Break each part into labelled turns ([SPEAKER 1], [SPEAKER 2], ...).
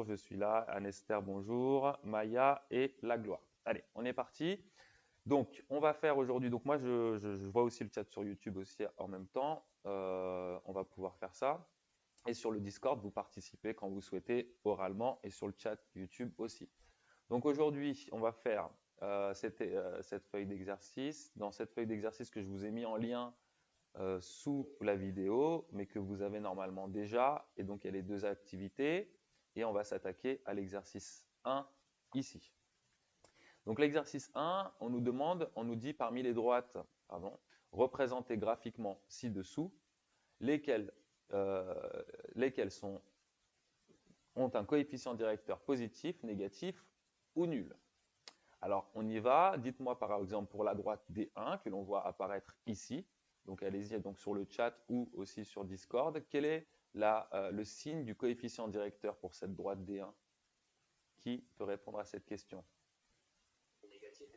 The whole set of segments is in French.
[SPEAKER 1] bonjour, je suis là. Anne-Esther, bonjour. Maya et la gloire. Allez, on est parti. Donc, on va faire aujourd'hui. Donc, moi, je vois aussi le chat sur YouTube aussi en même temps. On va pouvoir faire ça. Et sur le Discord, vous participez quand vous souhaitez oralement et sur le chat YouTube aussi. Donc, aujourd'hui, on va faire cette feuille d'exercice. Dans cette feuille d'exercice que je vous ai mis en lien sous la vidéo, mais que vous avez normalement déjà. Et donc, il y a les deux activités. Et on va s'attaquer à l'exercice 1 ici. Donc, l'exercice 1, on nous dit parmi les droites, représentées graphiquement ci-dessous, lesquelles ont un coefficient directeur positif, négatif ou nul. Alors, on y va. Dites-moi par exemple pour la droite D1 que l'on voit apparaître ici. Donc, allez-y donc sur le chat ou aussi sur Discord. Quel est le signe du coefficient directeur pour cette droite D1? Qui peut répondre à cette question?
[SPEAKER 2] Négatif,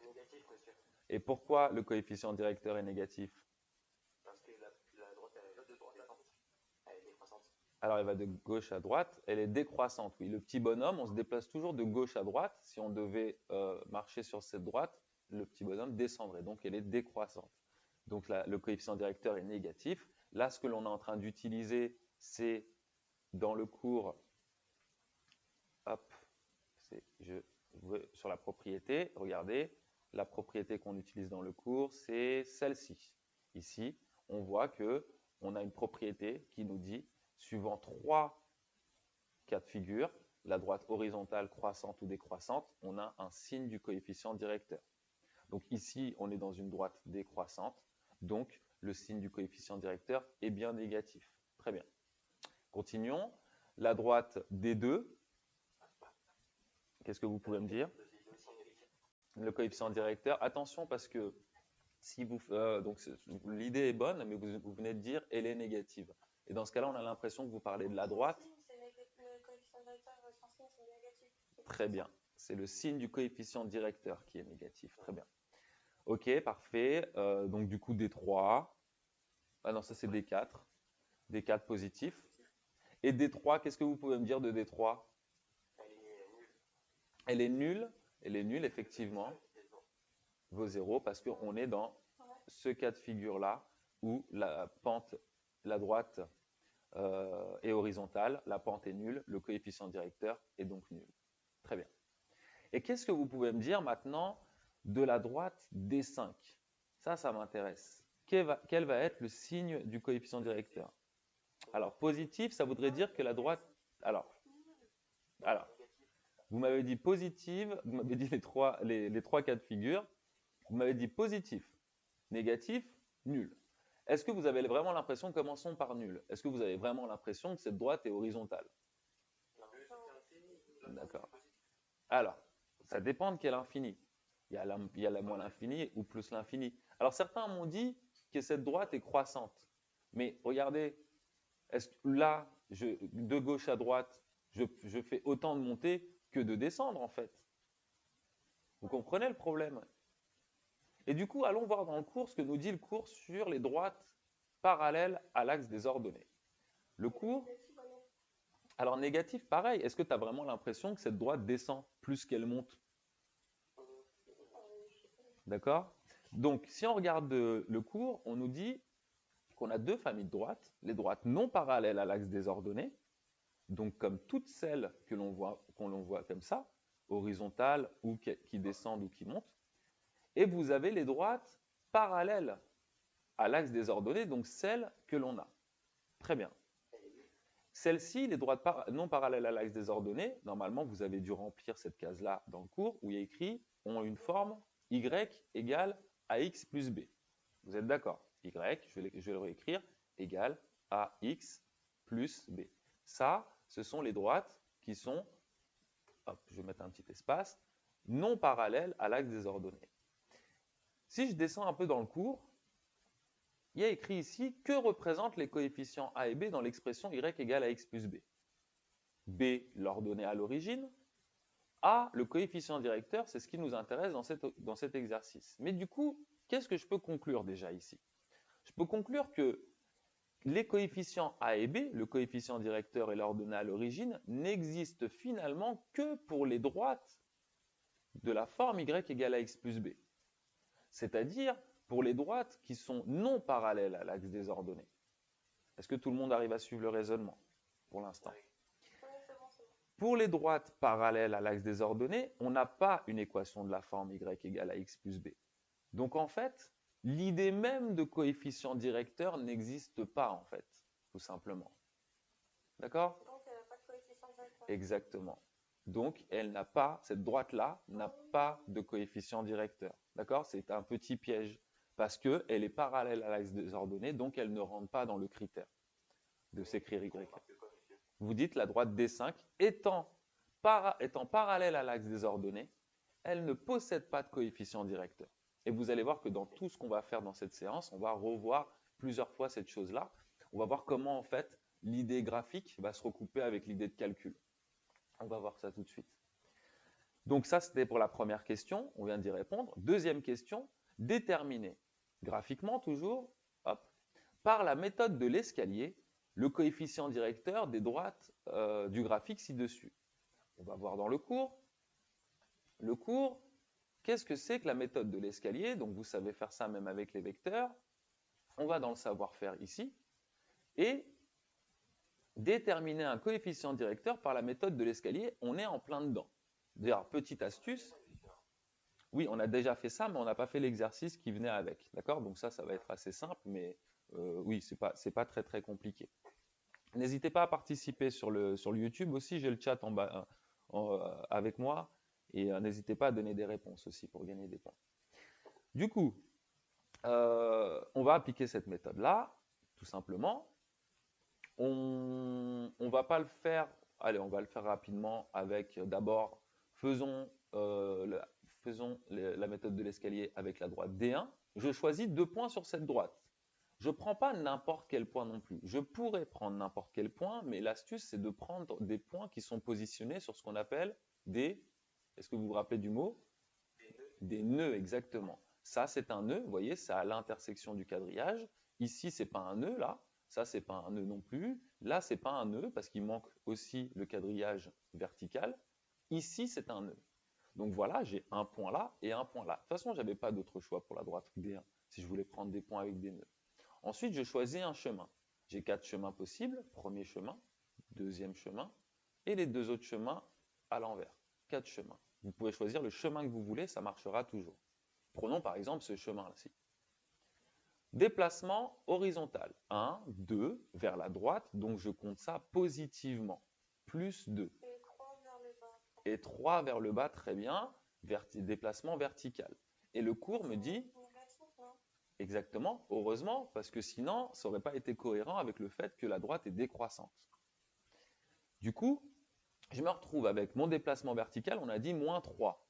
[SPEAKER 2] monsieur.
[SPEAKER 1] Et pourquoi le coefficient directeur est négatif?
[SPEAKER 2] Parce que la droite, elle est de droite à droite. Elle est décroissante.
[SPEAKER 1] Alors, elle va de gauche à droite. Elle est décroissante, oui. Le petit bonhomme, on se déplace toujours de gauche à droite. Si on devait marcher sur cette droite, le petit bonhomme descendrait. Donc, elle est décroissante. Donc, le coefficient directeur est négatif. Là, ce que l'on est en train d'utiliser, c'est dans le cours, hop, sur la propriété, regardez, la propriété qu'on utilise dans le cours, c'est celle-ci. Ici, on voit qu'on a une propriété qui nous dit, suivant 3 cas de figure, la droite horizontale croissante ou décroissante, on a un signe du coefficient directeur. Donc ici, on est dans une droite décroissante, donc le signe du coefficient directeur est bien négatif. Très bien. Continuons. La droite D2, qu'est-ce que vous pouvez me dire? Le coefficient directeur. Attention parce que si vous, l'idée est bonne, mais vous venez de dire elle est négative. Et dans ce cas-là, on a l'impression que vous parlez de la droite.
[SPEAKER 3] Le coefficient directeur sans signe, c'est négatif.
[SPEAKER 1] Très bien. C'est le signe du coefficient directeur qui est négatif. Très bien. Ok, parfait. Donc du coup, D3. Ah non, ça c'est D4. D4 positif. Et D3, qu'est-ce que vous pouvez me dire de D3? Elle est nulle. Elle est nulle, effectivement. Vaut 0 parce qu'on est dans ce cas de figure-là où la droite est horizontale, la pente est nulle, le coefficient directeur est donc nul. Très bien. Et qu'est-ce que vous pouvez me dire maintenant de la droite D5? Ça m'intéresse. Quel va être le signe du coefficient directeur? Alors, positif, ça voudrait dire que la droite... Alors, vous m'avez dit positive, vous m'avez dit les trois cas de figure, vous m'avez dit positif, négatif, nul. Est-ce que vous avez vraiment l'impression, commençons par nul, est-ce que vous avez vraiment l'impression que cette droite est horizontale? D'accord. Alors, ça dépend de quel infini. Il y a la moins l'infini ou plus l'infini. Alors, certains m'ont dit que cette droite est croissante. Mais regardez, est-ce que là, de gauche à droite, je fais autant de montées que de descendre, en fait. Vous comprenez le problème? Et du coup, allons voir dans le cours ce que nous dit le cours sur les droites parallèles à l'axe des ordonnées. Le cours, alors négatif, pareil. Est-ce que tu as vraiment l'impression que cette droite descend plus qu'elle monte? D'accord? Donc, si on regarde le cours, on nous dit qu'on a deux familles de droites. Les droites non parallèles à l'axe des ordonnées, donc comme toutes celles qu'on voit comme ça, horizontales ou qui descendent ou qui montent. Et vous avez les droites parallèles à l'axe des ordonnées, donc celles que l'on a. Très bien. Celles-ci, les droites non parallèles à l'axe des ordonnées, normalement, vous avez dû remplir cette case-là dans le cours où il y a écrit ont une forme y égale à x plus b. Vous êtes d'accord? Y, je vais le réécrire, égale à x plus b. Ça, ce sont les droites qui sont, hop, je vais mettre un petit espace, non parallèles à l'axe des ordonnées. Si je descends un peu dans le cours, il y a écrit ici que représentent les coefficients a et b dans l'expression y égale à x plus b. B, l'ordonnée à l'origine. A, le coefficient directeur, c'est ce qui nous intéresse dans cet exercice. Mais du coup, qu'est-ce que je peux conclure déjà ici? Je peux conclure que les coefficients A et B, le coefficient directeur et l'ordonnée à l'origine, n'existent finalement que pour les droites de la forme y égale à x plus b. C'est-à-dire pour les droites qui sont non parallèles à l'axe des ordonnées. Est-ce que tout le monde arrive à suivre le raisonnement pour l'instant?
[SPEAKER 3] Ouais, c'est bon, c'est bon.
[SPEAKER 1] Pour les droites parallèles à l'axe des ordonnées, on n'a pas une équation de la forme y égale à x plus b. Donc en fait, l'idée même de coefficient directeur n'existe pas en fait, tout simplement. D'accord?
[SPEAKER 3] Donc, elle n'a pas de coefficient directeur.
[SPEAKER 1] Exactement. Donc elle n'a pas, cette droite-là n'a pas de coefficient directeur. D'accord? C'est un petit piège parce qu'elle est parallèle à l'axe des ordonnées, donc elle ne rentre pas dans le critère de s'écrire y. Vous dites la droite D5 étant parallèle à l'axe des ordonnées, elle ne possède pas de coefficient directeur. Et vous allez voir que dans tout ce qu'on va faire dans cette séance, on va revoir plusieurs fois cette chose-là. On va voir comment en fait l'idée graphique va se recouper avec l'idée de calcul. On va voir ça tout de suite. Donc ça, c'était pour la première question, on vient d'y répondre. Deuxième question, déterminer graphiquement toujours, hop, par la méthode de l'escalier, le coefficient directeur des droites du graphique ci-dessus. On va voir dans le cours. Le cours, qu'est-ce que c'est que la méthode de l'escalier? Donc vous savez faire ça même avec les vecteurs. On va dans le savoir-faire ici. Et déterminer un coefficient directeur par la méthode de l'escalier, on est en plein dedans. D'ailleurs, petite astuce. Oui, on a déjà fait ça, mais on n'a pas fait l'exercice qui venait avec. D'accord? Donc ça va être assez simple, mais oui, c'est pas très très compliqué. N'hésitez pas à participer sur le YouTube aussi, j'ai le chat en bas avec moi, et n'hésitez pas à donner des réponses aussi pour gagner des points. Du coup, on va appliquer cette méthode-là, tout simplement. On va pas le faire, allez, on va le faire rapidement avec d'abord, faisons la méthode de l'escalier avec la droite D1. Je choisis 2 points sur cette droite. Je ne prends pas n'importe quel point non plus. Je pourrais prendre n'importe quel point, mais l'astuce, c'est de prendre des points qui sont positionnés sur ce qu'on appelle des... Est-ce que vous vous rappelez du mot? Des nœuds, exactement. Ça, c'est un nœud, vous voyez, c'est à l'intersection du quadrillage. Ici, ce n'est pas un nœud, là. Ça, c'est pas un nœud non plus. Là, c'est pas un nœud parce qu'il manque aussi le quadrillage vertical. Ici, c'est un nœud. Donc voilà, j'ai un point là et un point là. De toute façon, je n'avais pas d'autre choix pour la droite D1 si je voulais prendre des points avec des nœuds. Ensuite, je choisis un chemin. J'ai 4 chemins possibles. Premier chemin, deuxième chemin et les 2 autres chemins à l'envers. 4 chemins. Vous pouvez choisir le chemin que vous voulez, ça marchera toujours. Prenons par exemple ce chemin-ci. Déplacement horizontal. 1, 2, vers la droite, donc je compte ça positivement. Plus 2.
[SPEAKER 3] Et 3 vers le bas.
[SPEAKER 1] Et 3 vers le bas, très bien. Déplacement vertical. Et le cours me dit...
[SPEAKER 3] Négatif, non?
[SPEAKER 1] Exactement, heureusement, parce que sinon, ça n'aurait pas été cohérent avec le fait que la droite est décroissante. Du coup, je me retrouve avec mon déplacement vertical, on a dit moins 3.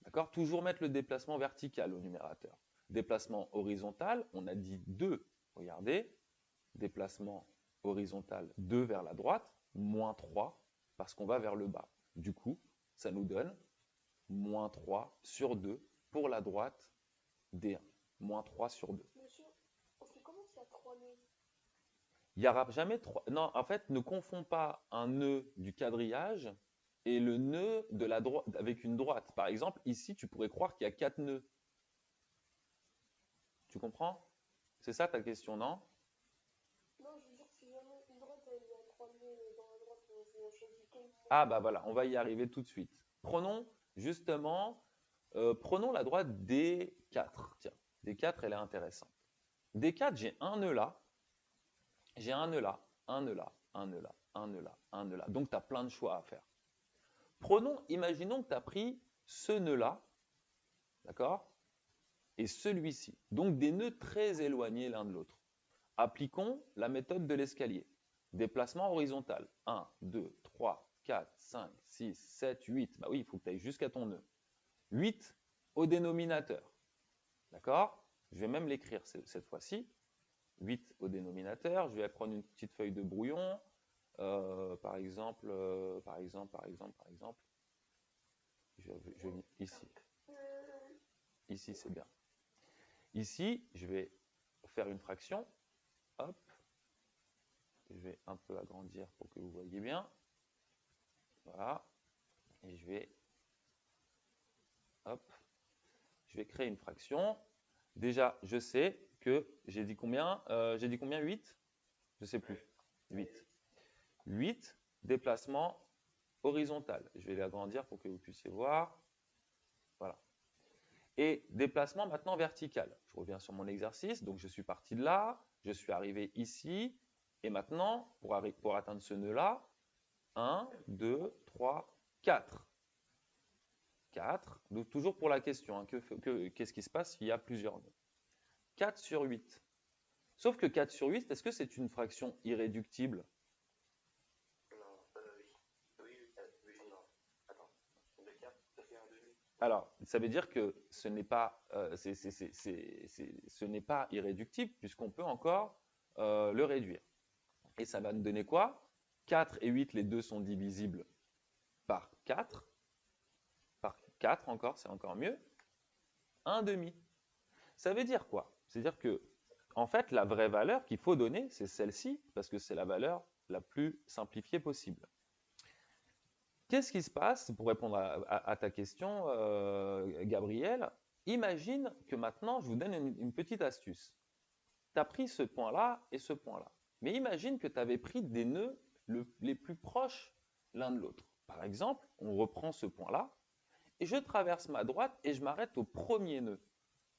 [SPEAKER 1] D'accord? Toujours mettre le déplacement vertical au numérateur. Déplacement horizontal, on a dit 2. Regardez, déplacement horizontal 2 vers la droite, moins 3, parce qu'on va vers le bas. Du coup, ça nous donne moins 3 sur 2 pour la droite D1. Moins 3 sur 2.
[SPEAKER 3] Monsieur, parce que comment s'il y a 3 nœuds?
[SPEAKER 1] Il n'y aura jamais 3. Non, en fait, ne confonds pas un nœud du quadrillage et le nœud de la droite avec une droite. Par exemple, ici, tu pourrais croire qu'il y a 4 nœuds. Tu comprends? C'est ça ta question, non?
[SPEAKER 3] Non, je veux dire, si jamais une droite, il y a 3 nœuds dans la droite, je choisis quel?
[SPEAKER 1] Ah bah voilà, on va y arriver tout de suite. Prenons justement, prenons la droite D4. Tiens, D4, elle est intéressante. D4, j'ai un nœud là, j'ai un nœud là, un nœud là, un nœud là, un nœud là, un nœud là. Donc, tu as plein de choix à faire. Imaginons que tu as pris ce nœud-là, d'accord? Et celui-ci. Donc, des nœuds très éloignés l'un de l'autre. Appliquons la méthode de l'escalier. Déplacement horizontal. 1, 2, 3, 4, 5, 6, 7, 8. Bah oui, il faut que tu ailles jusqu'à ton nœud. 8 au dénominateur. D'accord? Je vais même l'écrire cette fois-ci. 8 au dénominateur. Je vais prendre une petite feuille de brouillon. Par exemple, je vais ici. Ici, c'est bien. Ici, je vais faire une fraction. Hop. je vais un peu agrandir pour que vous voyez bien. Voilà. Et je vais, hop, je vais créer une fraction. Déjà, je sais que j'ai dit combien? 8? Je ne sais plus. 8. 8 déplacements horizontal. Je vais l'agrandir pour que vous puissiez voir. Voilà. Et déplacement maintenant vertical. Je reviens sur mon exercice. Donc, je suis parti de là, je suis arrivé ici. Et maintenant, pour atteindre ce nœud-là, 1, 2, 3, 4. 4. Donc, toujours pour la question, hein, qu'est-ce qui se passe s'il y a plusieurs nœuds? 4 sur 8. Sauf que 4 sur 8, est-ce que c'est une fraction irréductible?
[SPEAKER 2] Non, non. Attends. Le 4, ça fait un demi.
[SPEAKER 1] Alors, ça veut dire que ce n'est pas, irréductible puisqu'on peut encore le réduire. Et ça va nous donner quoi? 4 et 8, les deux sont divisibles par 4. Par 4 encore, c'est encore mieux. 1 demi. Ça veut dire quoi? C'est-à-dire que, en fait, la vraie valeur qu'il faut donner, c'est celle-ci, parce que c'est la valeur la plus simplifiée possible. Qu'est-ce qui se passe, pour répondre à ta question, Gabriel? Imagine que maintenant, je vous donne une petite astuce. Tu as pris ce point-là et ce point-là. Mais imagine que tu avais pris des nœuds les plus proches l'un de l'autre. Par exemple, on reprend ce point-là, et je traverse ma droite et je m'arrête au premier nœud.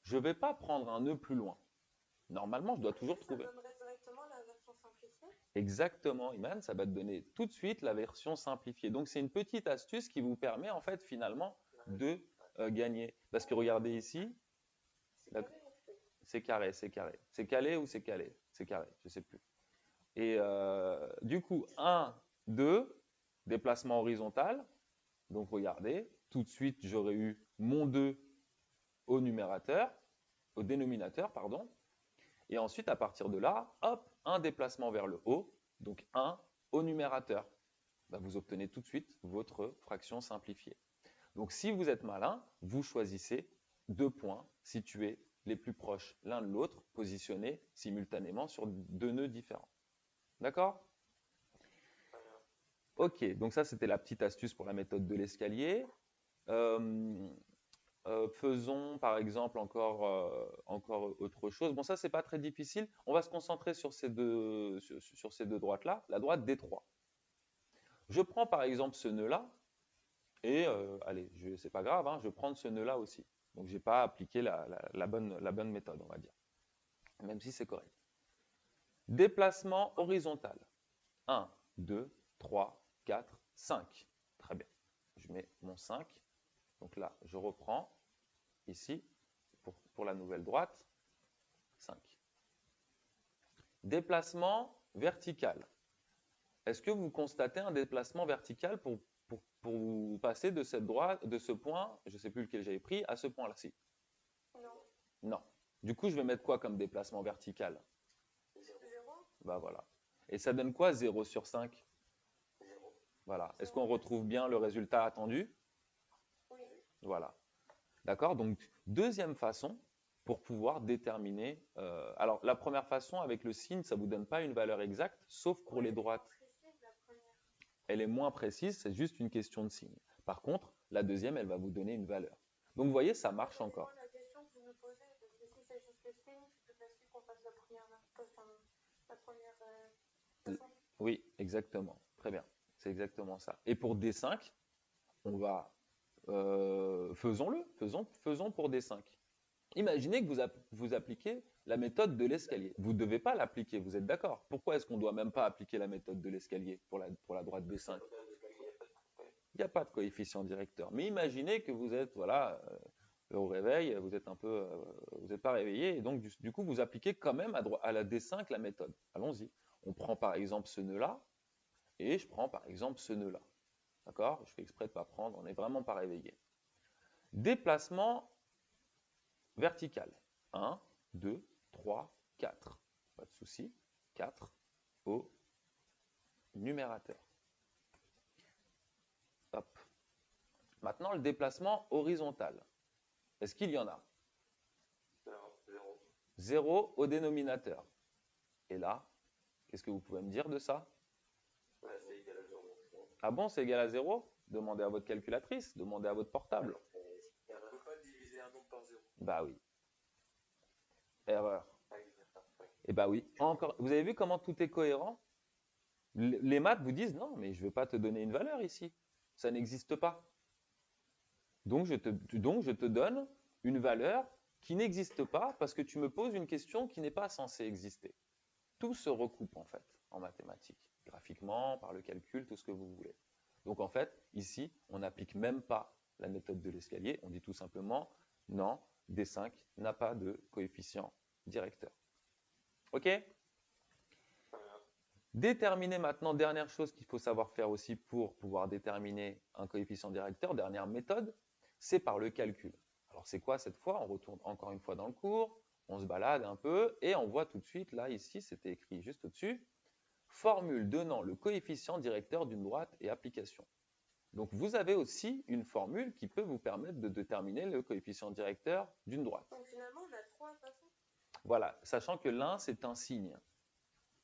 [SPEAKER 1] Je ne vais pas prendre un nœud plus loin. Normalement, je dois toujours trouver.
[SPEAKER 3] Ça donnerait directement la version simplifiée?
[SPEAKER 1] Exactement, Iman, ça va te donner tout de suite la version simplifiée. Donc, c'est une petite astuce qui vous permet, en fait, finalement, de gagner. Parce que regardez ici, c'est carré, c'est carré. C'est calé ou c'est calé? C'est carré, je ne sais plus. Et du coup, 1, 2, déplacement horizontal. Donc, regardez, tout de suite, j'aurais eu mon 2 au dénominateur, pardon. Et ensuite, à partir de là, hop, un déplacement vers le haut, donc 1 au numérateur. Bah, vous obtenez tout de suite votre fraction simplifiée. Donc, si vous êtes malin, vous choisissez 2 points situés les plus proches l'un de l'autre, positionnés simultanément sur 2 nœuds différents. D'accord? Ok, donc ça, c'était la petite astuce pour la méthode de l'escalier. Faisons par exemple encore autre chose. Bon, ça, c'est pas très difficile. On va se concentrer sur ces deux droites-là. La droite D3. Je prends par exemple ce nœud-là. Et allez, c'est pas grave, hein, je prends ce nœud-là aussi. Donc, je n'ai pas appliqué la bonne méthode, on va dire. Même si c'est correct. Déplacement horizontal. 1, 2, 3, 4, 5. Très bien. Je mets mon 5. Donc là, je reprends ici pour la nouvelle droite. 5. Déplacement vertical. Est-ce que vous constatez un déplacement vertical pour vous passer de cette droite, de ce point, je ne sais plus lequel j'avais pris, à ce point-là-ci?
[SPEAKER 3] Non.
[SPEAKER 1] Non. Du coup, je vais mettre quoi comme déplacement vertical?
[SPEAKER 3] 0.
[SPEAKER 1] Bah voilà. Et ça donne quoi 0 sur 5?
[SPEAKER 2] 0.
[SPEAKER 1] Voilà. Est-ce qu'on retrouve bien le résultat attendu?
[SPEAKER 3] Oui.
[SPEAKER 1] Voilà. D'accord? Donc, deuxième façon pour pouvoir déterminer. Alors, la première façon, avec le signe, ça ne vous donne pas une valeur exacte, sauf pour les droites. Elle est moins précise, c'est juste une question de signe. Par contre, la deuxième, elle va vous donner une valeur. Donc, vous voyez, ça marche encore.
[SPEAKER 3] La question que vous me posez, parce que si c'est juste le signe, c'est plus facile qu'on fasse la première façon.
[SPEAKER 1] Oui, exactement. Très bien. C'est exactement ça. Et pour D5, on va... faisons-le. Faisons pour D5. Imaginez que vous appliquez la méthode de l'escalier. Vous ne devez pas l'appliquer, vous êtes d'accord? Pourquoi est-ce qu'on ne doit même pas appliquer la méthode de l'escalier pour la droite D5? Il n'y a pas de coefficient directeur. Mais imaginez que vous êtes au réveil, vous êtes vous n'êtes pas réveillé, et donc du coup vous appliquez quand même à la D5 la méthode. Allons-y. On prend par exemple ce nœud-là, et je prends par exemple ce nœud-là. D'accord? Je fais exprès de ne pas prendre, on n'est vraiment pas réveillé. Déplacement vertical. 1, 2, 3, 4. Pas de souci. 4 au numérateur. Hop. Maintenant, le déplacement horizontal. Est-ce qu'il y en a?
[SPEAKER 2] 0.
[SPEAKER 1] 0 au dénominateur. Et là, Qu'est-ce que vous pouvez me dire de ça?
[SPEAKER 2] Ouais, c'est égal à 0.
[SPEAKER 1] Ah bon, c'est égal à 0? Demandez à votre calculatrice, demandez à votre portable.
[SPEAKER 2] On ne peut pas diviser un nombre par 0.
[SPEAKER 1] Bah oui. Erreur.
[SPEAKER 2] Ah oui, d'accord. Ouais.
[SPEAKER 1] Eh bah oui. Encore, vous avez vu comment tout est cohérent? Les maths vous disent non, mais je ne vais pas te donner une valeur ici. Ça n'existe pas. Donc je te donne une valeur qui n'existe pas parce que tu me poses une question qui n'est pas censée exister. Tout se recoupe en fait en mathématiques, graphiquement, par le calcul, tout ce que vous voulez. Donc en fait, ici, on n'applique même pas la méthode de l'escalier, on dit tout simplement non, D5 n'a pas de coefficient directeur. Ok? Déterminer maintenant, dernière chose qu'il faut savoir faire aussi pour pouvoir déterminer un coefficient directeur, dernière méthode, c'est par le calcul. Alors c'est quoi cette fois? On retourne encore une fois dans le cours, on se balade un peu et on voit tout de suite, là ici c'était écrit juste au-dessus, formule donnant le coefficient directeur d'une droite et application. Donc vous avez aussi une formule qui peut vous permettre de déterminer le coefficient directeur d'une droite.
[SPEAKER 3] Donc finalement, on a 3 façons.
[SPEAKER 1] Voilà, sachant que l'un c'est un signe,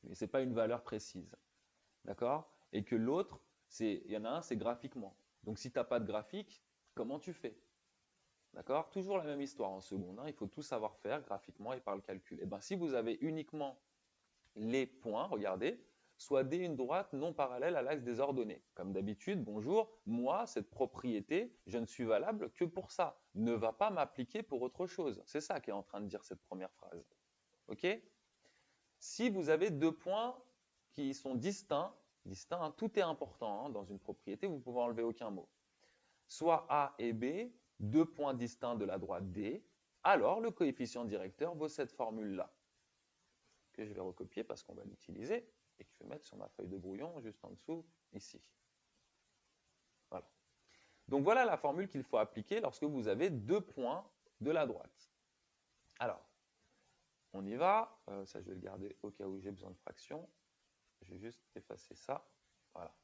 [SPEAKER 1] mais ce n'est pas une valeur précise. D'accord? Et que l'autre, il y en a un, c'est graphiquement. Donc si tu n'as pas de graphique, comment tu fais? D'accord? Toujours la même histoire en seconde, hein. Il faut tout savoir faire graphiquement et par le calcul. Et bien si vous avez uniquement les points, regardez, soit D une droite non parallèle à l'axe des ordonnées. Comme d'habitude, bonjour, moi, cette propriété, je ne suis valable que pour ça. Ne va pas m'appliquer pour autre chose. C'est ça qu'est en train de dire cette première phrase. Ok? Si vous avez deux points qui sont distincts, hein, tout est important hein, dans une propriété, vous ne pouvez enlever aucun mot. Soit A et B, deux points distincts de la droite D, alors le coefficient directeur vaut cette formule-là, que je vais recopier parce qu'on va l'utiliser, et que je vais mettre sur ma feuille de brouillon juste en dessous, ici. Voilà. Donc voilà la formule qu'il faut appliquer lorsque vous avez deux points de la droite. Alors, on y va. Ça, je vais le garder au cas où j'ai besoin de fractions. Je vais juste effacer ça. Voilà.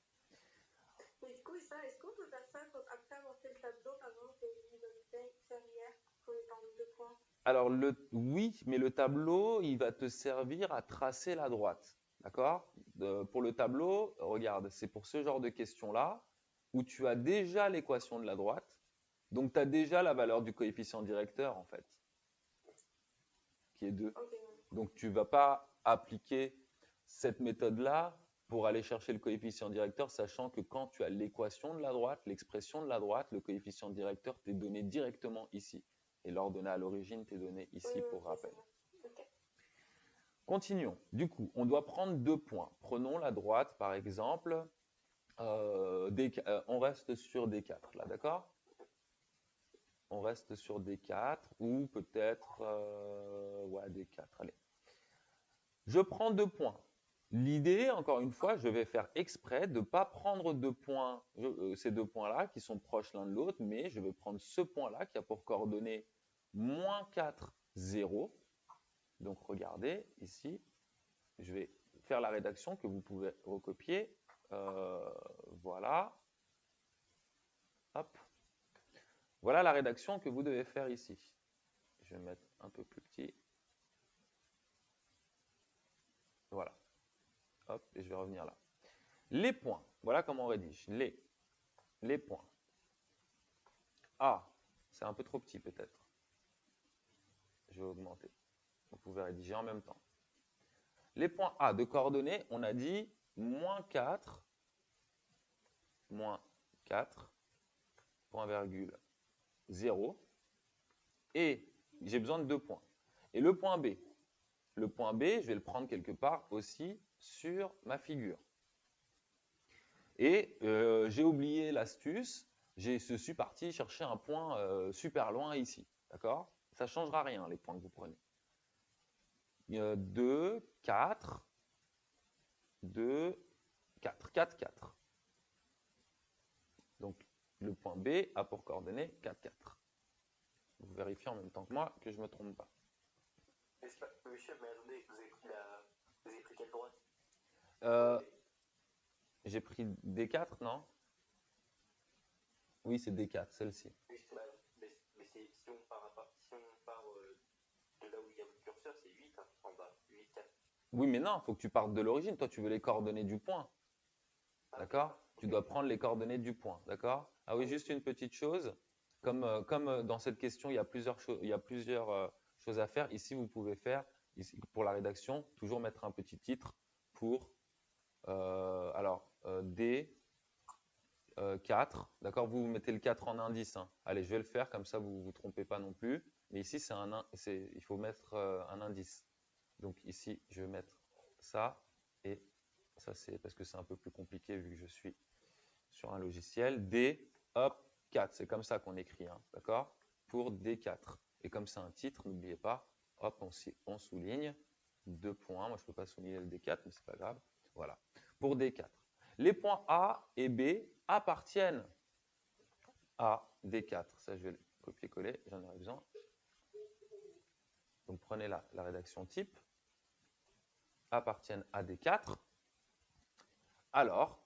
[SPEAKER 3] Mais du coup, ça, est-ce qu'on peut faire ça après avoir fait le tableau, par exemple, que je vous ai fait hier, pour les temps de 2 points?
[SPEAKER 1] Alors, oui, mais le tableau, il va te servir à tracer la droite. D'accord? Pour le tableau, regarde, c'est pour ce genre de questions-là, où tu as déjà l'équation de la droite, donc tu as déjà la valeur du coefficient directeur, en fait, qui est 2.
[SPEAKER 3] Okay.
[SPEAKER 1] Donc, tu ne vas pas appliquer cette méthode-là pour aller chercher le coefficient directeur, sachant que quand tu as l'équation de la droite, l'expression de la droite, le coefficient directeur t'est donné directement ici. Et l'ordonnée à l'origine t'est donné ici pour rappel.
[SPEAKER 3] Okay.
[SPEAKER 1] Continuons. Du coup, on doit prendre deux points. Prenons la droite, par exemple. On reste sur D4, là, d'accord? On reste sur D4 ou peut-être ouais, D4. Allez. Je prends deux points. L'idée, encore une fois, je vais faire exprès de ne pas prendre deux points, ces deux points-là qui sont proches l'un de l'autre, mais je vais prendre ce point-là qui a pour coordonnée moins 4, 0. Donc regardez, ici, je vais faire la rédaction que vous pouvez recopier. Voilà. Hop. Voilà la rédaction que vous devez faire ici. Je vais mettre un peu plus petit. Voilà. Hop, et je vais revenir là. Les points, voilà comment on rédige. Les points. A, c'est un peu trop petit peut-être. Je vais augmenter. Vous pouvez rédiger en même temps. Les points A de coordonnées, on a dit moins 4, point virgule 0. Et j'ai besoin de deux points. Et le point B, je vais le prendre quelque part aussi sur ma figure. Et j'ai oublié l'astuce, je suis parti chercher un point super loin ici. D'accord? Ça ne changera rien, les points que vous prenez. 2, 4, 2, 4, 4, 4. Donc, le point B a pour coordonnée 4, 4. Vous vérifiez en même temps que moi que je ne me trompe pas.
[SPEAKER 2] Monsieur, mais attendez, vous avez pris quelle droite?
[SPEAKER 1] J'ai pris D4, non? Oui, c'est D4, celle-ci.
[SPEAKER 2] Mais si on part de là où il y a votre curseur, c'est 8 hein, en bas, 8, 4.
[SPEAKER 1] Oui, mais non, il faut que tu partes de l'origine. Toi, tu veux les coordonnées du point. D'accord? Tu dois prendre les coordonnées du point. D'accord? Ah oui, juste une petite chose. Comme dans cette question, il y a plusieurs choses à faire. Ici, vous pouvez faire, ici, pour la rédaction, toujours mettre un petit titre pour D 4. D'accord? Vous mettez le 4 en indice, hein. Allez, je vais le faire, comme ça vous ne vous trompez pas non plus. Mais ici, il faut mettre un indice. Donc ici, je vais mettre ça et ça, c'est parce que c'est un peu plus compliqué vu que je suis sur un logiciel. D, hop, 4. C'est comme ça qu'on écrit, hein, d'accord? Pour D4. Et comme c'est un titre, n'oubliez pas, hop, on souligne 2 points. Moi, je ne peux pas souligner le D4, mais c'est pas grave. Voilà. Pour D4. Les points A et B appartiennent à D4. Ça, je vais le copier-coller, j'en aurai besoin. Donc, prenez la rédaction type. Appartiennent à D4. Alors,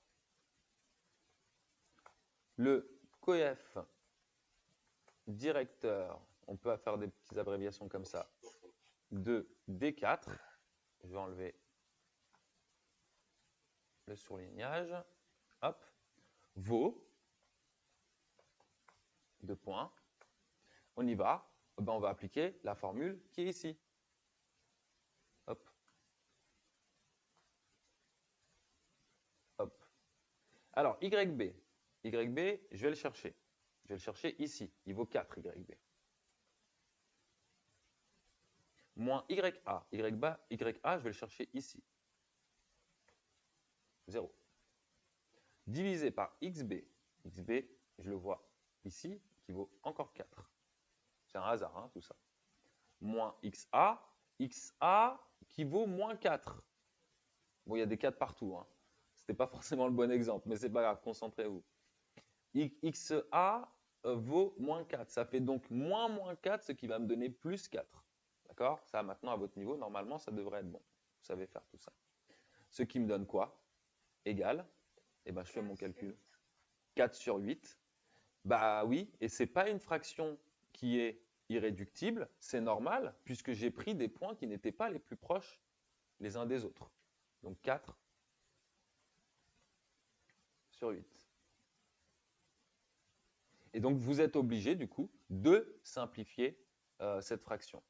[SPEAKER 1] le coef directeur, on peut faire des petites abréviations comme ça, de D4, je vais enlever le surlignage, hop, vaut 2 points. On y va, ben on va appliquer la formule qui est ici. Hop. Hop. Alors, YB, je vais le chercher. Je vais le chercher ici. Il vaut 4, YB. Moins YA. YA, je vais le chercher ici. 0. Divisé par XB. XB, je le vois ici, qui vaut encore 4. C'est un hasard, hein, tout ça. Moins XA. XA qui vaut moins 4. Bon, il y a des 4 partout, hein. C'était pas forcément le bon exemple, mais c'est pas grave, concentrez-vous. XA vaut moins 4. Ça fait donc moins 4, ce qui va me donner plus 4. D'accord? Ça, maintenant, à votre niveau, normalement, ça devrait être bon. Vous savez faire tout ça. Ce qui me donne quoi? Égal. Eh ben, je fais mon calcul. 4 sur 8. Bah oui, et c'est pas une fraction qui est irréductible, c'est normal, puisque j'ai pris des points qui n'étaient pas les plus proches les uns des autres. Donc 4 sur 8. Et donc, vous êtes obligé, du coup, de simplifier cette fraction.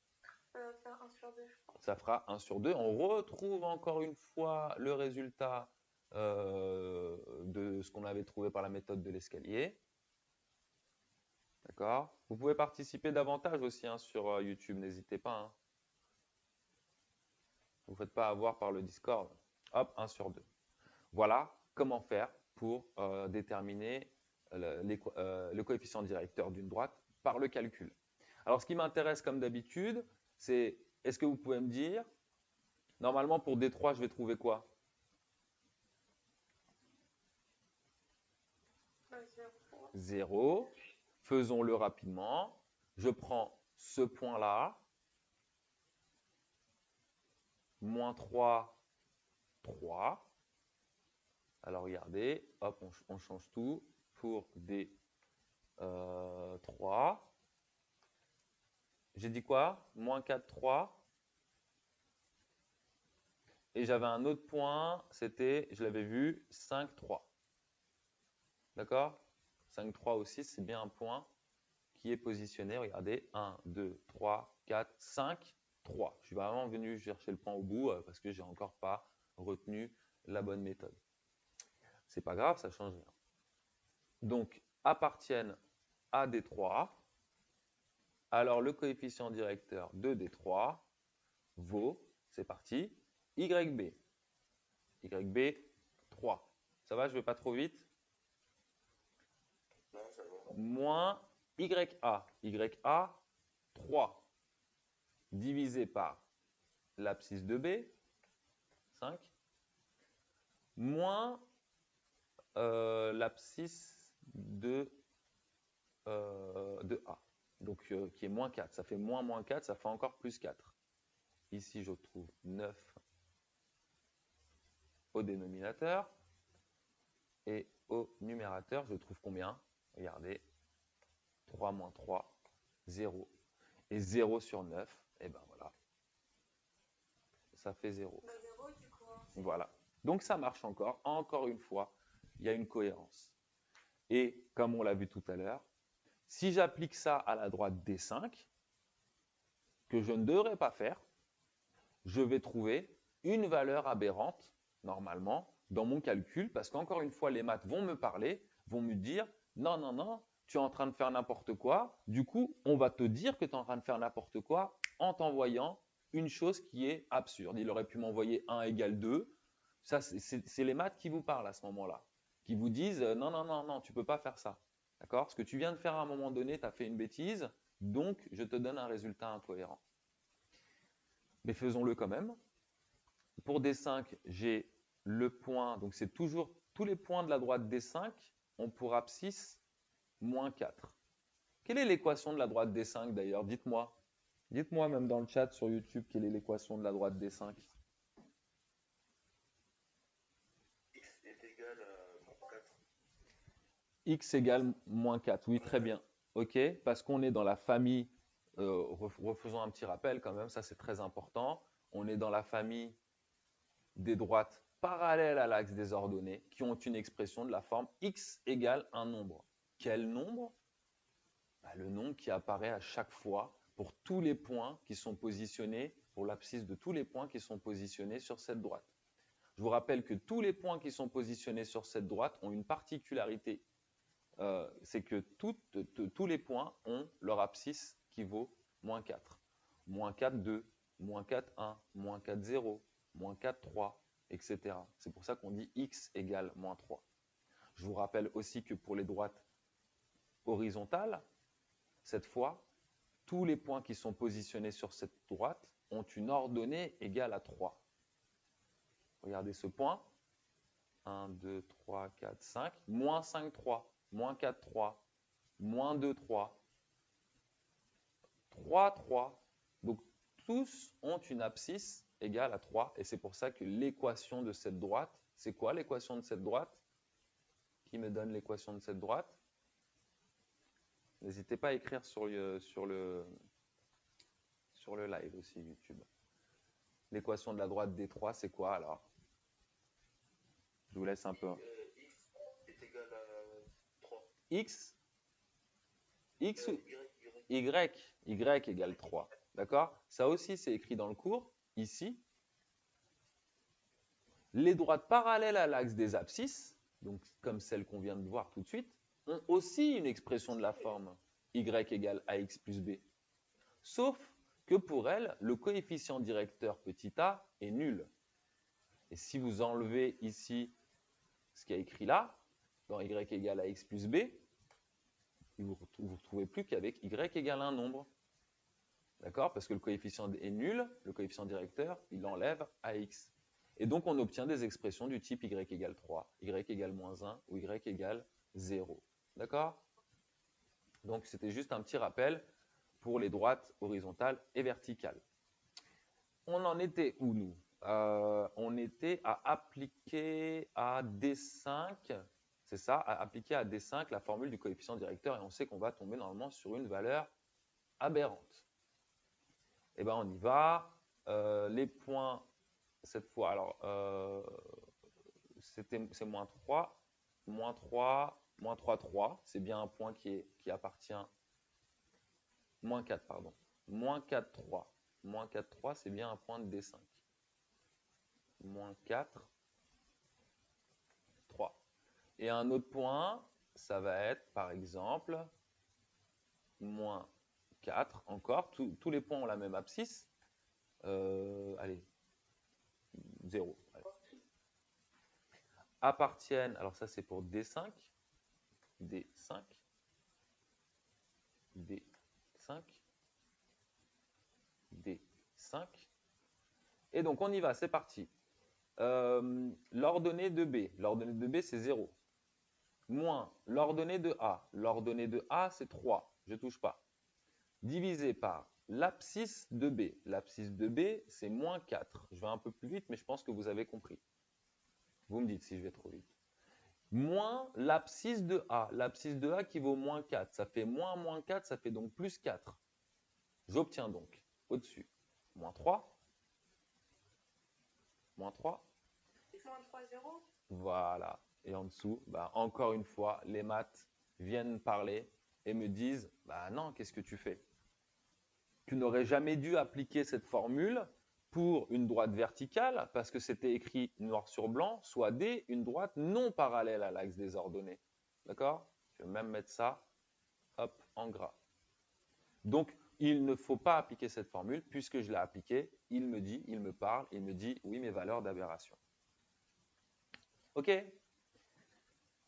[SPEAKER 3] Ça va faire 1 sur 2, je pense.
[SPEAKER 1] Ça fera 1 sur 2. On retrouve encore une fois le résultat de ce qu'on avait trouvé par la méthode de l'escalier. D'accord? Vous pouvez participer davantage aussi, hein, sur YouTube, n'hésitez pas, hein. Vous ne faites pas avoir par le Discord. Hop, 1 sur 2. Voilà comment faire pour déterminer le coefficient directeur d'une droite par le calcul. Alors, ce qui m'intéresse comme d'habitude, c'est, est-ce que vous pouvez me dire, normalement pour D3, je vais trouver quoi? 0. Faisons-le rapidement. Je prends ce point-là, moins 3, 3. Alors regardez, hop, on change tout pour D3. J'ai dit quoi? Moins 4, 3. Et j'avais un autre point, c'était, je l'avais vu, 5, 3. D'accord? 5, 3 aussi, c'est bien un point qui est positionné. Regardez, 1, 2, 3, 4, 5, 3. Je suis vraiment venu chercher le point au bout parce que j'ai encore pas retenu la bonne méthode. C'est pas grave, ça change rien. Donc, appartiennent à D3. Alors, le coefficient directeur de D3 vaut, c'est parti, YB. YB, 3. Ça va, je ne vais pas trop vite?
[SPEAKER 2] Non, ça va.
[SPEAKER 1] Moins YA. YA, 3. Divisé par l'abscisse de B, 5. Moins l'abscisse de A. Donc, qui est moins 4. Ça fait moins 4, ça fait encore plus 4. Ici, je trouve 9 au dénominateur. Et au numérateur, je trouve combien? Regardez, 3 moins 3, 0. Et 0 sur 9, et ben voilà. ça fait 0.
[SPEAKER 3] Bah, 0 du coup. Hein.
[SPEAKER 1] Voilà. Donc ça marche encore. Encore une fois, il y a une cohérence. Et comme on l'a vu tout à l'heure, si j'applique ça à la droite D5, que je ne devrais pas faire, je vais trouver une valeur aberrante, normalement, dans mon calcul, parce qu'encore une fois, les maths vont me parler, vont me dire, non, non, non, tu es en train de faire n'importe quoi. Du coup, on va te dire que tu es en train de faire n'importe quoi en t'envoyant une chose qui est absurde. Il aurait pu m'envoyer 1 égale 2. Ça, c'est les maths qui vous parlent à ce moment-là, qui vous disent, non, non, non, non, tu ne peux pas faire ça. D'accord? Ce que tu viens de faire à un moment donné, tu as fait une bêtise, donc je te donne un résultat incohérent. Mais faisons-le quand même. Pour D5, j'ai le point, donc c'est toujours tous les points de la droite D5 ont pour abscisse moins 4. Quelle est l'équation de la droite D5 d'ailleurs? Dites-moi. Dites-moi même dans le chat sur YouTube quelle est l'équation de la droite D5.
[SPEAKER 2] X est égal à moins 4.
[SPEAKER 1] X égale moins 4, oui très bien. Ok, parce qu'on est dans la famille, refaisons un petit rappel quand même, ça c'est très important. On est dans la famille des droites parallèles à l'axe des ordonnées qui ont une expression de la forme x égale un nombre. Quel nombre? Le nombre qui apparaît à chaque fois pour tous les points qui sont positionnés, pour l'abscisse de tous les points qui sont positionnés sur cette droite. Je vous rappelle que tous les points qui sont positionnés sur cette droite ont une particularité, c'est que tous les points ont leur abscisse qui vaut moins 4. Moins 4, 2, moins 4, 1, moins 4, 0, moins 4, 3, etc. C'est pour ça qu'on dit x égale moins 3. Je vous rappelle aussi que pour les droites horizontales, cette fois, tous les points qui sont positionnés sur cette droite ont une ordonnée égale à 3. Regardez ce point. 1, 2, 3, 4, 5. Moins 5, 3. Moins 4, 3. Moins 2, 3. 3, 3. Donc, tous ont une abscisse égale à 3. Et c'est pour ça que l'équation de cette droite, c'est quoi l'équation de cette droite? Qui me donne l'équation de cette droite? N'hésitez pas à écrire sur le live aussi, YouTube. L'équation de la droite D3, c'est quoi alors? Je vous laisse un peu.
[SPEAKER 2] X est égal à 3.
[SPEAKER 1] X ou
[SPEAKER 2] Y.
[SPEAKER 1] Y égale 3. D'accord? Ça aussi, c'est écrit dans le cours, ici. Les droites parallèles à l'axe des abscisses, donc comme celle qu'on vient de voir tout de suite, ont aussi une expression de la forme y égale ax plus b. Sauf que pour elles, le coefficient directeur petit a est nul. Et si vous enlevez ici ce qui est écrit là, dans y égale ax plus b, vous ne retrouvez plus qu'avec y égale un nombre. D'accord? Parce que le coefficient est nul, le coefficient directeur, il enlève ax. Et donc, on obtient des expressions du type y égale 3, y égale moins 1 ou y égale 0. D'accord? Donc, c'était juste un petit rappel pour les droites horizontales et verticales. On en était où, nous? On était à appliquer à D5, c'est ça, à appliquer à D5 la formule du coefficient directeur, et on sait qu'on va tomber normalement sur une valeur aberrante. Eh bien, on y va. Les points, cette fois, alors, c'est moins 3, moins 3, moins 3, 3. C'est bien un point qui appartient. Moins 4, pardon. Moins 4, 3. Moins 4, 3, c'est bien un point de D5. Moins 4, 3. Et un autre point, ça va être, par exemple, moins 4, encore. Tous les points ont la même abscisse. Allez, 0. Allez. Appartiennent, alors ça c'est pour D5, D5, D5, D5. Et donc on y va, c'est parti. L'ordonnée de B, l'ordonnée de B c'est 0. Moins l'ordonnée de A, l'ordonnée de A c'est 3, je ne touche pas. Divisé par l'abscisse de B, l'abscisse de B c'est moins 4. Je vais un peu plus vite, mais je pense que vous avez compris. Vous me dites si je vais trop vite. Moins l'abscisse de A. L'abscisse de A qui vaut moins 4. Ça fait moins 4, ça fait donc plus 4. J'obtiens donc au-dessus moins 3 Moins 3.
[SPEAKER 3] Moins 3, 0.
[SPEAKER 1] Voilà. Et en dessous, bah, encore une fois, les maths viennent parler et me disent, bah non, qu'est-ce que tu fais? Tu n'aurais jamais dû appliquer cette formule pour une droite verticale parce que c'était écrit noir sur blanc, soit D, une droite non parallèle à l'axe des ordonnées. D'accord? Je vais même mettre ça, hop, en gras. Donc, il ne faut pas appliquer cette formule puisque je l'ai appliquée. Il me dit, il me parle, il me dit, oui, mes valeurs d'aberration. OK?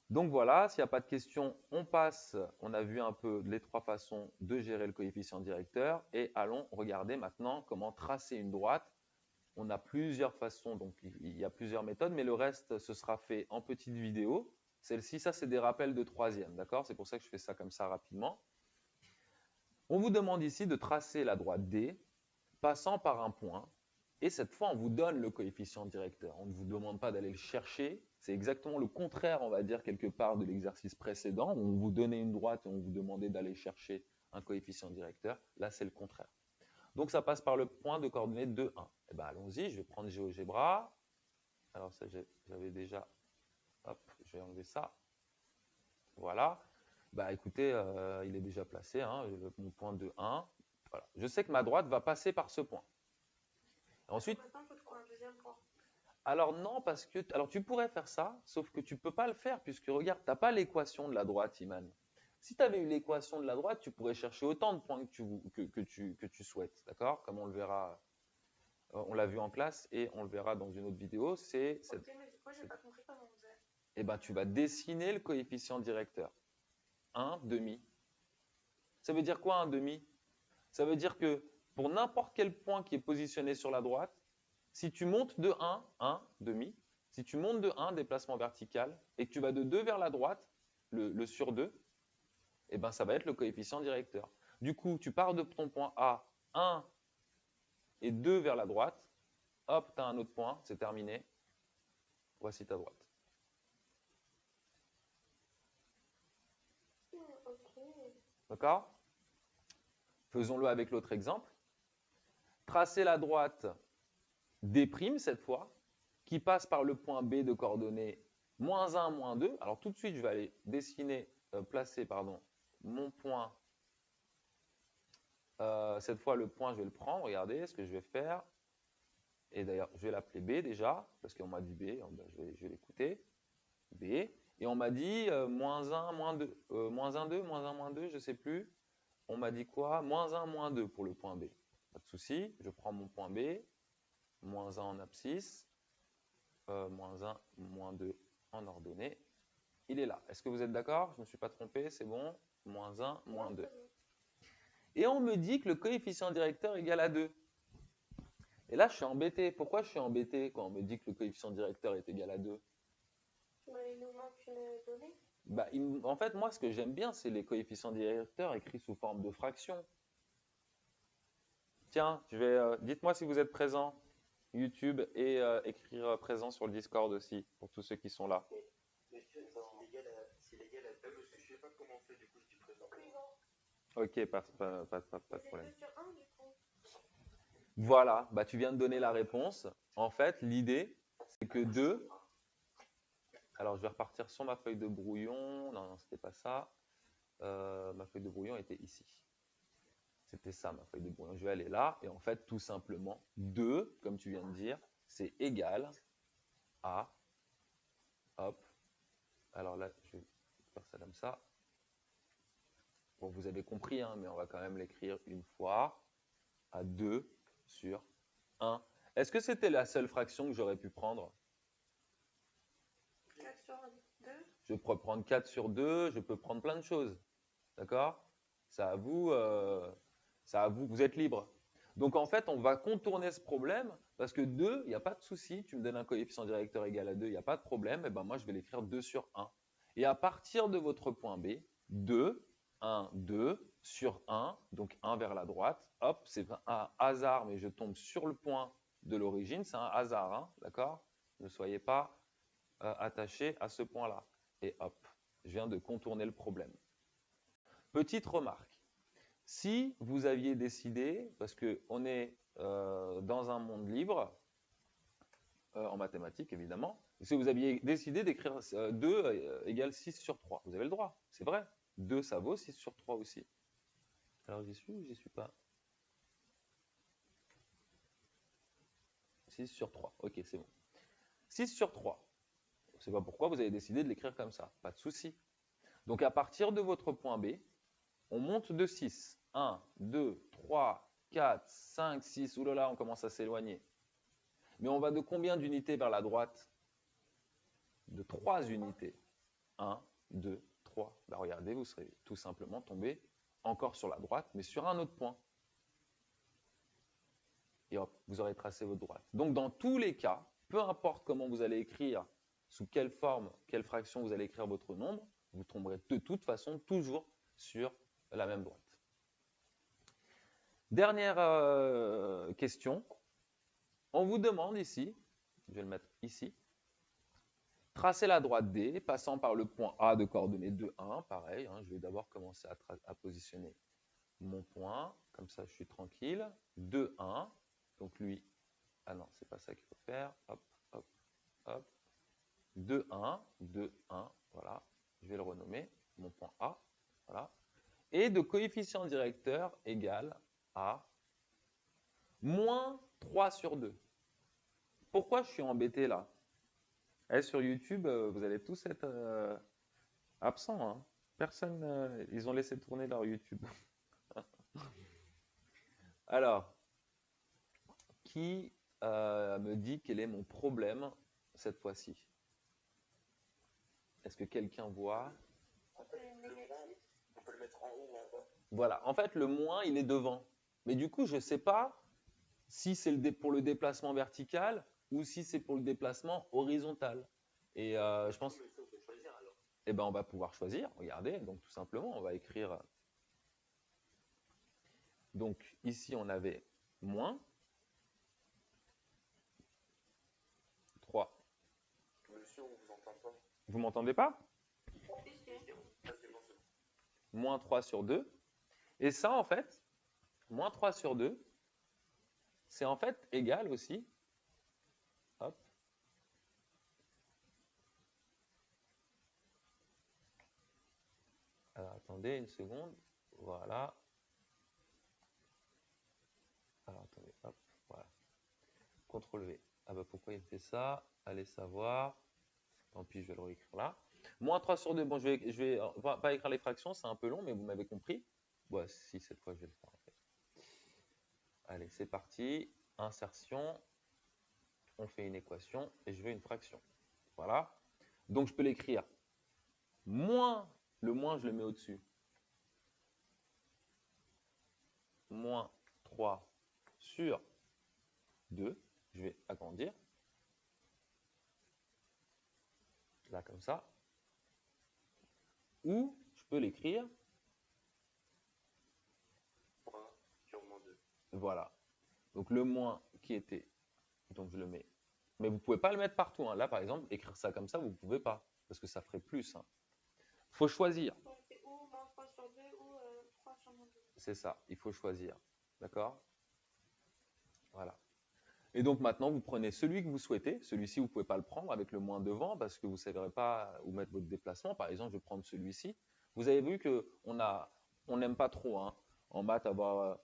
[SPEAKER 1] Donc voilà, s'il n'y a pas de questions, on passe. On a vu un peu les trois façons de gérer le coefficient directeur et allons regarder maintenant comment tracer une droite. On a plusieurs façons, donc il y a plusieurs méthodes, mais le reste, ce sera fait en petite vidéo. Celle-ci, ça, c'est des rappels de troisième, d'accord? C'est pour ça que je fais ça comme ça rapidement. On vous demande ici de tracer la droite D, passant par un point, et cette fois, on vous donne le coefficient directeur. On ne vous demande pas d'aller le chercher. C'est exactement le contraire, on va dire, quelque part de l'exercice précédent, où on vous donnait une droite et on vous demandait d'aller chercher un coefficient directeur. Là, c'est le contraire. Donc, ça passe par le point de coordonnées 2, 1. Eh bien, allons-y, je vais prendre GeoGebra. Alors, ça, j'avais déjà... Hop, je vais enlever ça. Voilà. Bah, écoutez, il est déjà placé, hein, mon point 2, 1. Voilà. Je sais que ma droite va passer par ce point. Ensuite...
[SPEAKER 3] Maintenant, il faut trouver un deuxième point.
[SPEAKER 1] Alors non, parce que alors tu pourrais faire ça, sauf que tu ne peux pas le faire, puisque regarde, tu n'as pas l'équation de la droite, Iman. Si tu avais eu l'équation de la droite, tu pourrais chercher autant de points que tu souhaites, d'accord? Comme on le verra, on l'a vu en classe et on le verra dans une autre vidéo, c'est cette...
[SPEAKER 3] Ok, mais du coup, j'ai pas compris comment on faisait.
[SPEAKER 1] Eh ben, tu vas dessiner le coefficient directeur. 1 demi. Ça veut dire quoi un demi? Ça veut dire que pour n'importe quel point qui est positionné sur la droite, si tu montes de 1 demi, si tu montes de 1, déplacement vertical, et que tu vas de 2 vers la droite, le sur 2, eh ben ça va être le coefficient directeur. Du coup, tu pars de ton point A, 1 et 2 vers la droite, hop, tu as un autre point, c'est terminé, voici ta droite.
[SPEAKER 3] Ok.
[SPEAKER 1] D'accord? Faisons-le avec l'autre exemple. Tracez la droite D' cette fois, qui passe par le point B de coordonnées moins 1, moins 2. Alors tout de suite, je vais aller dessiner, placer pardon, mon point. Cette fois, le point, je vais le prendre. Regardez ce que je vais faire. Et d'ailleurs, je vais l'appeler B déjà, parce qu'on m'a dit B. Je vais l'écouter. B. Et on m'a dit moins 1, moins 2. Moins 1, 2, moins 1, moins 2, je ne sais plus. On m'a dit quoi? Moins 1, moins 2 pour le point B. Pas de souci. Je prends mon point B. Moins 1 en abscisse. Moins 1, moins 2 en ordonnée. Il est là. Est-ce que vous êtes d'accord? Je ne me suis pas trompé, c'est bon. Moins 1, moins 2. Et on me dit que le coefficient directeur est égal à 2. Et là, je suis embêté. Pourquoi je suis embêté quand on me dit que le coefficient directeur est égal à 2?
[SPEAKER 3] Bah, il nous manque une donnée.
[SPEAKER 1] Bah, en fait, moi, ce que j'aime bien, c'est les coefficients directeurs écrits sous forme de fractions. Tiens, dites-moi si vous êtes présent, YouTube, et écrire présent sur le Discord aussi, pour tous ceux qui sont là.
[SPEAKER 2] Mais s'il est égal à 2, parce que je sais pas comment on fait, du coup, je dis présent.
[SPEAKER 1] Ok, pas de problème.
[SPEAKER 3] C'est 2 sur 1, du coup.
[SPEAKER 1] Voilà, bah, tu viens de donner la réponse. En fait, l'idée, c'est que 2... Alors, je vais repartir sur ma feuille de brouillon. Non, non, c'était pas ça. Ma feuille de brouillon était ici. C'était ça, ma feuille de brouillon. Je vais aller là. Et en fait, tout simplement, 2, comme tu viens de dire, c'est égal à... Hop. Alors là, je vais faire ça comme ça. Bon, vous avez compris, hein, mais on va quand même l'écrire une fois. À 2 sur 1. Est-ce que c'était la seule fraction que j'aurais pu prendre?
[SPEAKER 3] 4 sur 2.
[SPEAKER 1] Je peux prendre 4 sur 2, je peux prendre plein de choses. D'accord? C'est à vous, vous êtes libre. Donc en fait, on va contourner ce problème parce que 2, il n'y a pas de souci. Tu me donnes un coefficient directeur égal à 2, il n'y a pas de problème. Et ben moi, je vais l'écrire 2 sur 1. Et à partir de votre point B, 2, 1, 2 sur 1, donc 1 vers la droite. Hop, c'est un hasard, mais je tombe sur le point de l'origine. C'est un hasard, hein, d'accord? Ne soyez pas attaché à ce point-là. Et hop, je viens de contourner le problème. Petite remarque, si vous aviez décidé, parce qu'on est dans un monde libre, en mathématiques, évidemment. Si vous aviez décidé d'écrire 2 égale 6 sur 3, vous avez le droit, c'est vrai. 2, ça vaut 6 sur 3 aussi. Alors, j'y suis ou j'y suis pas? 6 sur 3, ok, c'est bon. 6 sur 3, je ne sais pas pourquoi vous avez décidé de l'écrire comme ça, pas de souci. Donc, à partir de votre point B, on monte de 6. 1, 2, 3, 4, 5, 6. Ouh là là, on commence à s'éloigner. Mais on va de combien d'unités vers la droite? De 3 unités. 1, 2, 3. Bah, regardez, vous serez tout simplement tombé encore sur la droite, mais sur un autre point. Et hop, vous aurez tracé votre droite. Donc, dans tous les cas, peu importe comment vous allez écrire, sous quelle forme, quelle fraction vous allez écrire votre nombre, vous tomberez de toute façon toujours sur la même droite. Dernière question. On vous demande ici, je vais le mettre ici, tracer la droite D, passant par le point A de coordonnées 2, 1. Pareil, hein, je vais d'abord commencer à positionner mon point. Comme ça, je suis tranquille. 2, 1. Donc lui, ah non, c'est pas ça qu'il faut faire. Hop, hop, hop. 2, 1, 2, 1. Voilà, je vais le renommer, mon point A. Voilà. Et de coefficient directeur égal à moins 3 sur 2. Pourquoi je suis embêté là? Sur YouTube, vous allez tous être absents. Hein. Personne, ils ont laissé tourner leur YouTube. Alors, qui me dit quel est mon problème cette fois-ci? Est-ce que quelqu'un voit?
[SPEAKER 2] En fait, le moins, on peut le mettre en haut ou en bas.
[SPEAKER 1] Voilà, en fait, le moins, il est devant. Mais du coup, je ne sais pas si c'est pour le déplacement vertical ou si c'est pour le déplacement horizontal. Et je pense...
[SPEAKER 2] Mais ça, on peut choisir alors.
[SPEAKER 1] Eh ben, on va pouvoir choisir. Regardez, donc tout simplement, on va écrire... Donc, ici, on avait moins 3.
[SPEAKER 2] Monsieur, on vous entend pas.
[SPEAKER 1] Vous m'entendez pas?
[SPEAKER 3] Si, si.
[SPEAKER 1] Moins 3 sur 2. Et ça, en fait, moins 3 sur 2, c'est en fait égal aussi. Hop. Alors, attendez une seconde. Voilà. Alors, attendez. Hop. Voilà. CTRL V. Ah bah pourquoi il me fait ça? Allez savoir. Tant pis, je vais le réécrire là. Moins 3 sur 2. Bon, je vais pas écrire les fractions, c'est un peu long, mais vous m'avez compris. Ouais, si, cette fois, je vais le faire. En fait. Allez, c'est parti. Insertion. On fait une équation et je veux une fraction. Voilà. Donc, je peux l'écrire moins. Le moins, je le mets au-dessus. Moins 3 sur 2. Je vais agrandir. Là, comme ça. Ou je peux l'écrire.
[SPEAKER 2] 3 sur moins 2.
[SPEAKER 1] Voilà. Donc, le moins qui était. Donc, je le mets. Mais vous ne pouvez pas le mettre partout. Hein. Là, par exemple, écrire ça comme ça, vous ne pouvez pas. Parce que ça ferait plus. Il faut choisir.
[SPEAKER 3] C'est ou moins 3 sur 2 ou 3 sur moins 2.
[SPEAKER 1] C'est ça. Il faut choisir. D'accord? Voilà. Et donc maintenant, vous prenez celui que vous souhaitez. Celui-ci, vous ne pouvez pas le prendre avec le moins devant parce que vous ne saurez pas où mettre votre déplacement. Par exemple, je vais prendre celui-ci. Vous avez vu qu'on n'aime pas trop hein, en maths avoir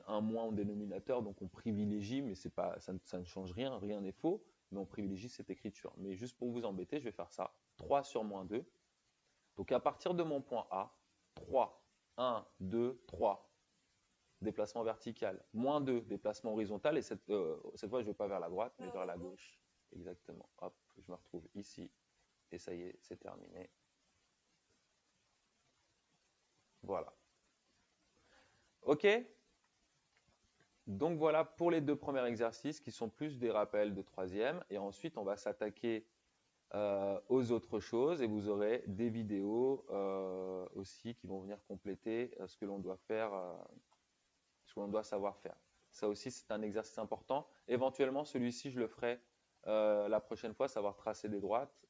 [SPEAKER 1] un moins en dénominateur, donc on privilégie, mais c'est pas, ça ne change rien, rien n'est faux, mais on privilégie cette écriture. Mais juste pour vous embêter, je vais faire ça. 3 sur moins 2. Donc à partir de mon point A, 3, 1, 2, 3. Déplacement vertical, moins 2, déplacement horizontal, et cette fois, je ne vais pas vers la droite, mais vers la gauche. Exactement. Hop, je me retrouve ici, et ça y est, c'est terminé. Voilà. OK? Donc voilà pour les deux premiers exercices qui sont plus des rappels de troisième, et ensuite, on va s'attaquer aux autres choses, et vous aurez des vidéos aussi qui vont venir compléter ce que l'on doit faire, ce que l'on doit savoir faire. Ça aussi, c'est un exercice important. Éventuellement, celui-ci, je le ferai la prochaine fois, savoir tracer des droites.